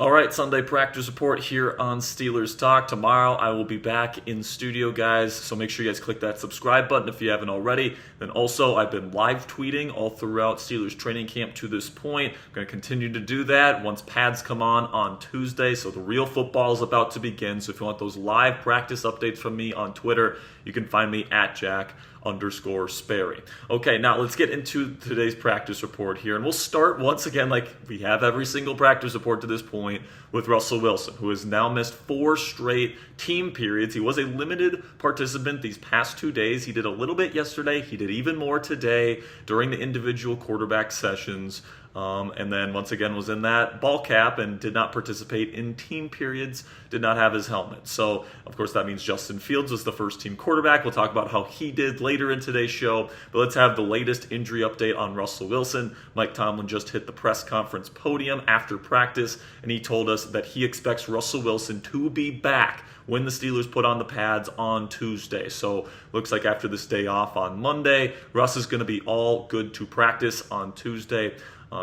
All right, Sunday practice report here on Steelers Talk. Tomorrow I will be back in studio, guys, so make sure you guys click that subscribe button if you haven't already. Then also, I've been live tweeting all throughout Steelers training camp to this point. I'm going to continue to do that once pads come on Tuesday, so the real football is about to begin. So if you want those live practice updates from me on Twitter, you can find me at Jack_Sperry. Okay, now let's get into today's practice report here. And we'll start once again, like we have every single practice report to this point, with Russell Wilson, who has now missed 4 straight team periods. He was a limited participant these past 2 days. He did a little bit yesterday. He did even more today during the individual quarterback sessions. And then once again was in that ball cap and did not participate in team periods, did not have his helmet. So, of course, that means Justin Fields was the first team quarterback. We'll talk about how he did later in today's show. But let's have the latest injury update on Russell Wilson. Mike Tomlin just hit the press conference podium after practice, and he told us that he expects Russell Wilson to be back when the Steelers put on the pads on Tuesday. So looks like after this day off on Monday, Russ is going to be all good to practice on Tuesday.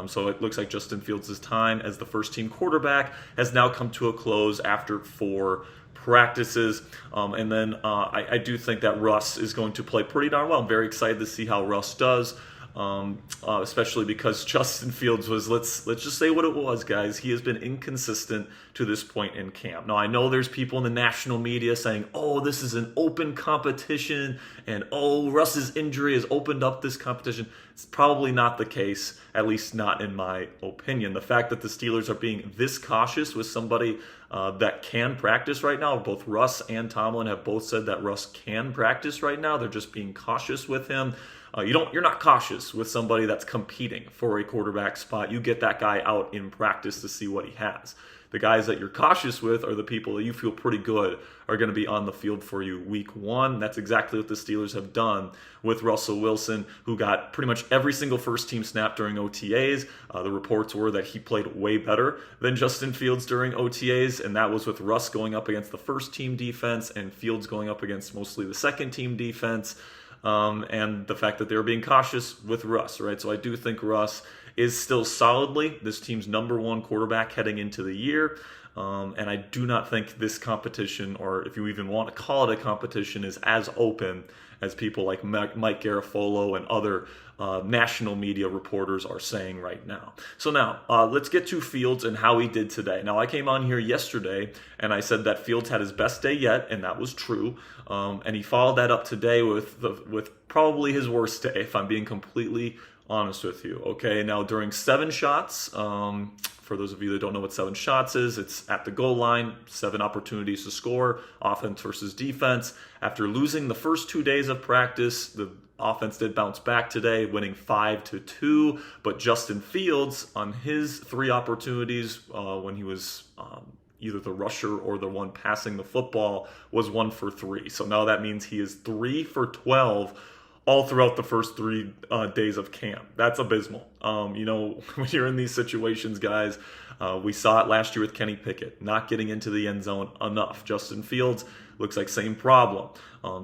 So it looks like Justin Fields' time as the first-team quarterback has now come to a close after 4 practices. And then I do think that Russ is going to play pretty darn well. I'm very excited to see how Russ does, especially because Justin Fields was, let's just say what it was, guys. He has been inconsistent to this point in camp. Now, I know there's people in the national media saying, oh, this is an open competition, and oh, Russ's injury has opened up this competition. It's probably not the case, at least not in my opinion. The fact that the Steelers are being this cautious with somebody that can practice right now, both Russ and Tomlin have both said that Russ can practice right now. They're just being cautious with him. You're not cautious with somebody that's competing for a quarterback spot. You get that guy out in practice to see what he has. The guys that you're cautious with are the people that you feel pretty good are going to be on the field for you week 1. That's exactly what the Steelers have done with Russell Wilson, who got pretty much every single first-team snap during OTAs. The reports were that he played way better than Justin Fields during OTAs, and that was with Russ going up against the first-team defense and Fields going up against mostly the second-team defense. And the fact that they were being cautious with Russ, right? So I do think Russ is still solidly this team's number 1 quarterback heading into the year. And I do not think this competition, or if you even want to call it a competition, is as open as people like Mike Garafolo and other national media reporters are saying right now. So now, let's get to Fields and how he did today. Now, I came on here yesterday, and I said that Fields had his best day yet, and that was true. And he followed that up today with probably his worst day, if I'm being completely honest with you. Okay, now during 7 shots, for those of you that don't know what 7 shots is, it's at the goal line, 7 opportunities to score, offense versus defense. After losing the first 2 days of practice, the offense did bounce back today, winning 5-2. But Justin Fields, on his 3 opportunities when he was either the rusher or the one passing the football, was 1 for 3. So now that means he is 3 for 12 all throughout the first 3 days of camp. That's abysmal. When you're in these situations, guys, we saw it last year with Kenny Pickett, not getting into the end zone enough. Justin Fields looks like same problem.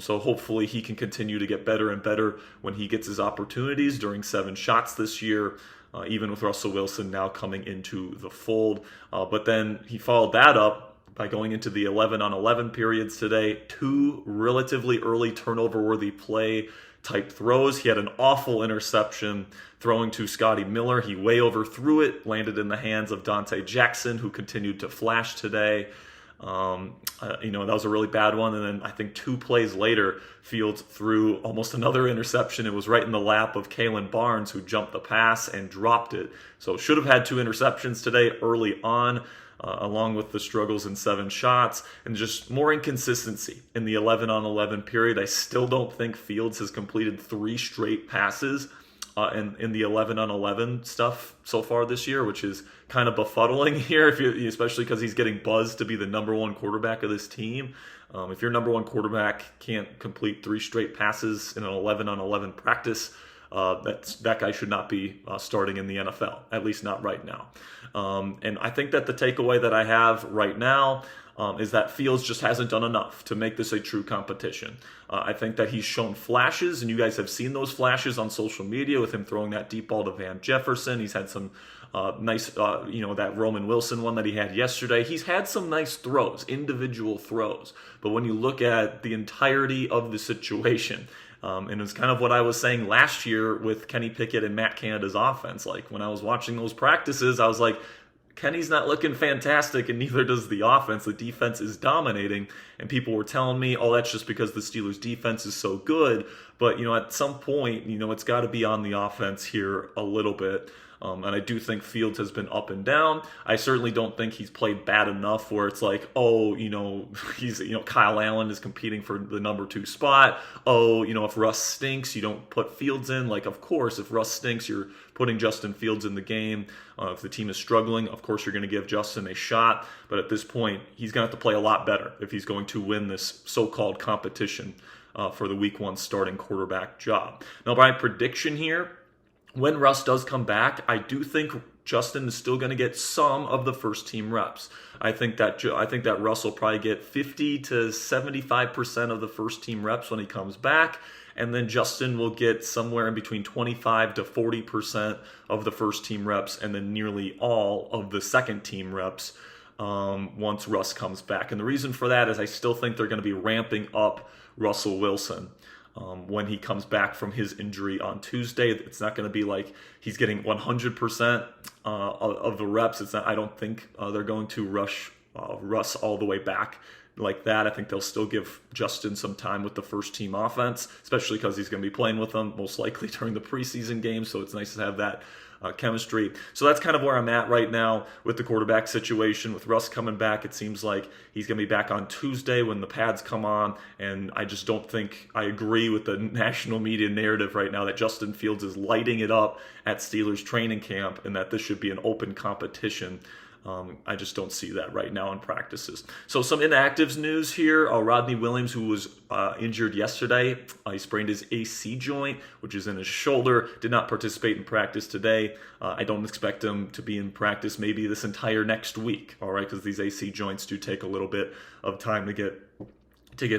So hopefully he can continue to get better and better when he gets his opportunities during 7 shots this year, even with Russell Wilson now coming into the fold. But then he followed that up by going into the 11-on-11 periods today. 2 relatively early turnover-worthy play type throws. He had an awful interception throwing to Scotty Miller. He way overthrew it, landed in the hands of Dante Jackson, who continued to flash today. That was a really bad one. And then I think 2 plays later, Fields threw almost another interception. It was right in the lap of Kalen Barnes, who jumped the pass and dropped it. So should have had 2 interceptions today early on. Along with the struggles in 7 shots and just more inconsistency in the 11-on-11 period. I still don't think Fields has completed 3 straight passes in the 11-on-11 stuff so far this year, which is kind of befuddling here, especially because he's getting buzzed to be the number 1 quarterback of this team. If your number 1 quarterback can't complete 3 straight passes in an 11-on-11 practice, that guy should not be starting in the NFL, at least not right now. And I think that the takeaway that I have right now is that Fields just hasn't done enough to make this a true competition. I think that he's shown flashes, and you guys have seen those flashes on social media with him throwing that deep ball to Van Jefferson. He's had some Nice, that Roman Wilson one that he had yesterday. He's had some nice throws, individual throws. But when you look at the entirety of the situation, and it's kind of what I was saying last year with Kenny Pickett and Matt Canada's offense. Like when I was watching those practices, I was like, Kenny's not looking fantastic, and neither does the offense. The defense is dominating, and people were telling me, oh, that's just because the Steelers' defense is so good. But, at some point, it's got to be on the offense here a little bit. And I do think Fields has been up and down. I certainly don't think he's played bad enough where it's like, he's, Kyle Allen is competing for the number 2 spot. If Russ stinks, you don't put Fields in. Like, of course, if Russ stinks, you're putting Justin Fields in the game. If the team is struggling, of course, you're going to give Justin a shot. But at this point, he's going to have to play a lot better if he's going to win this so-called competition for the Week 1 starting quarterback job. Now, my prediction here, when Russ does come back, I do think Justin is still going to get some of the first team reps. I think that Russ will probably get 50 to 75% of the first team reps when he comes back, and then Justin will get somewhere in between 25 to 40% of the first team reps, and then nearly all of the second team reps once Russ comes back. And the reason for that is I still think they're going to be ramping up Russell Wilson. When he comes back from his injury on Tuesday, it's not going to be like he's getting 100% of the reps. I don't think they're going to rush Russ all the way back like that. I think they'll still give Justin some time with the first team offense, especially because he's going to be playing with them most likely during the preseason game. So it's nice to have that chemistry. So that's kind of where I'm at right now with the quarterback situation. With Russ coming back, it seems like he's going to be back on Tuesday when the pads come on, and I just don't think I agree with the national media narrative right now that Justin Fields is lighting it up at Steelers training camp and that this should be an open competition. I just don't see that right now in practices. So some inactives news here. Rodney Williams, who was injured yesterday, he sprained his AC joint, which is in his shoulder, did not participate in practice today. I don't expect him to be in practice maybe this entire next week, all right, because these AC joints do take a little bit of time to get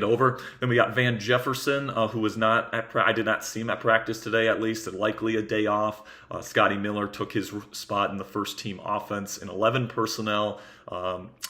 over. Then we got Van Jefferson, who was not at I did not see him at practice today, at least, and likely a day off. Scotty Miller took his spot in the first team offense in 11 personnel.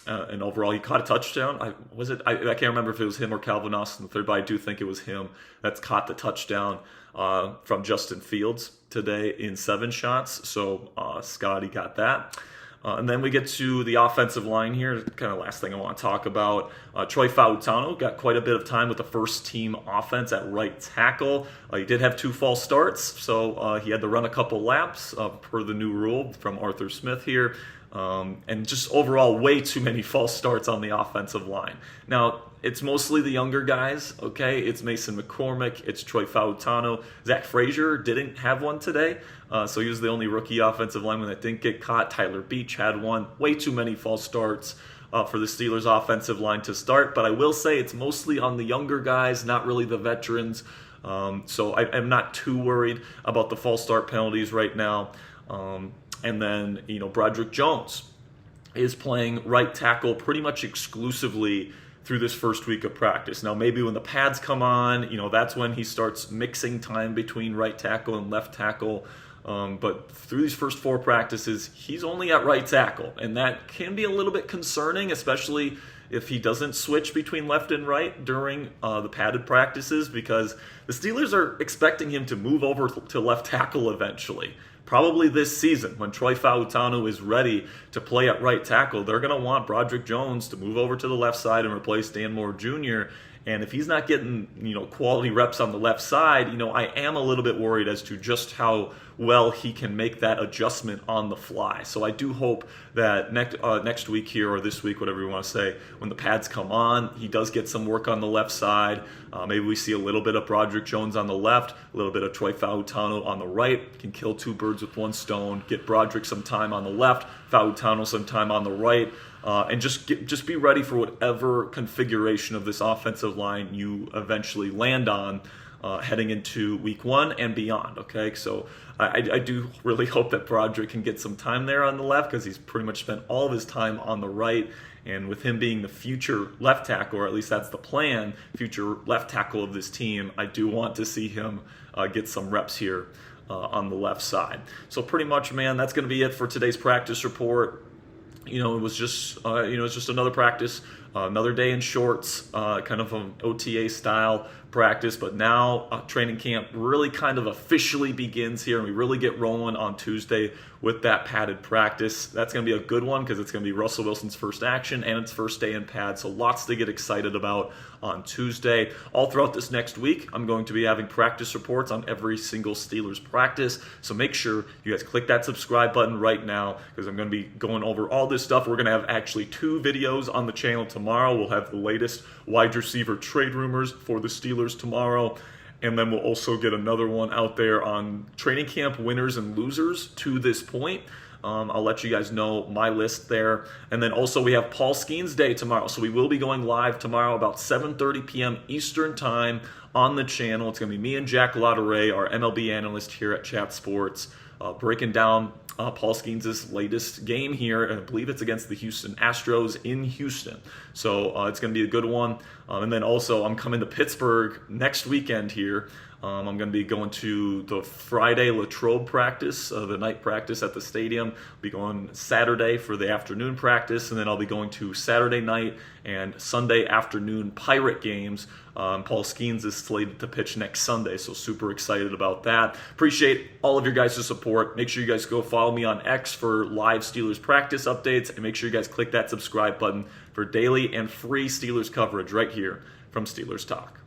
And overall, he caught a touchdown. I can't remember if it was him or Calvin Austin III, but I do think it was him that's caught the touchdown from Justin Fields today in 7 shots. So Scotty got that. And then we get to the offensive line here, kind of last thing I want to talk about. Troy Fautano got quite a bit of time with the first team offense at right tackle. He did have 2 false starts, so he had to run a couple laps per the new rule from Arthur Smith here. And just overall, way too many false starts on the offensive line. Now, it's mostly the younger guys, okay? It's Mason McCormick, it's Troy Fautano. Zach Frazier didn't have one today, so he was the only rookie offensive lineman that didn't get caught. Tyler Beach had one. Way too many false starts for the Steelers' offensive line to start, but I will say it's mostly on the younger guys, not really the veterans. So I'm not too worried about the false start penalties right now. And then, Broderick Jones is playing right tackle pretty much exclusively through this first week of practice. Now, maybe when the pads come on, that's when he starts mixing time between right tackle and left tackle. But through these first 4 practices, he's only at right tackle. And that can be a little bit concerning, especially if he doesn't switch between left and right during the padded practices, because the Steelers are expecting him to move over to left tackle eventually. Probably this season, when Troy Fautano is ready to play at right tackle, they're going to want Broderick Jones to move over to the left side and replace Dan Moore Jr. And if he's not getting, quality reps on the left side, I am a little bit worried as to just how well he can make that adjustment on the fly. So I do hope that next week here, or this week, whatever you want to say, when the pads come on, he does get some work on the left side. Maybe we see a little bit of Broderick Jones on the left, a little bit of Troy Fautano on the right. Can kill 2 birds with 1 stone. Get Broderick some time on the left, Fautano some time on the right. And just be ready for whatever configuration of this offensive line you eventually land on heading into week 1 and beyond, okay? So I do really hope that Broderick can get some time there on the left, because he's pretty much spent all of his time on the right. And with him being the future left tackle, or at least that's the plan, future left tackle of this team, I do want to see him get some reps here on the left side. So pretty much, man, that's going to be it for today's practice report. It was just, it's just another practice, another day in shorts, kind of an OTA style practice. But now training camp really kind of officially begins here, and we really get rolling on Tuesday with that padded practice. That's going to be a good one because it's going to be Russell Wilson's first action and its first day in pad. So lots to get excited about on Tuesday. All throughout this next week, I'm going to be having practice reports on every single Steelers practice. So make sure you guys click that subscribe button right now because I'm going to be going over all this stuff. We're going to have actually 2 videos on the channel tomorrow. We'll have the latest wide receiver trade rumors for the Steelers tomorrow. And then we'll also get another one out there on training camp winners and losers to this point. I'll let you guys know my list there. And then also we have Paul Skeens Day tomorrow. So we will be going live tomorrow about 7:30 p.m. Eastern Time on the channel. It's going to be me and Jack Sperry, our MLB analyst here at Chat Sports, breaking down Paul Skeens' latest game here, and I believe it's against the Houston Astros in Houston. So it's going to be a good one. And then also I'm coming to Pittsburgh next weekend here. I'm going to be going to the Friday Latrobe practice, the night practice at the stadium. I'll be going Saturday for the afternoon practice, and then I'll be going to Saturday night and Sunday afternoon Pirate games. Paul Skeens is slated to pitch next Sunday, so super excited about that. Appreciate all of your guys' support. Make sure you guys go follow me on X for live Steelers practice updates, and make sure you guys click that subscribe button for daily and free Steelers coverage right here from Steelers Talk.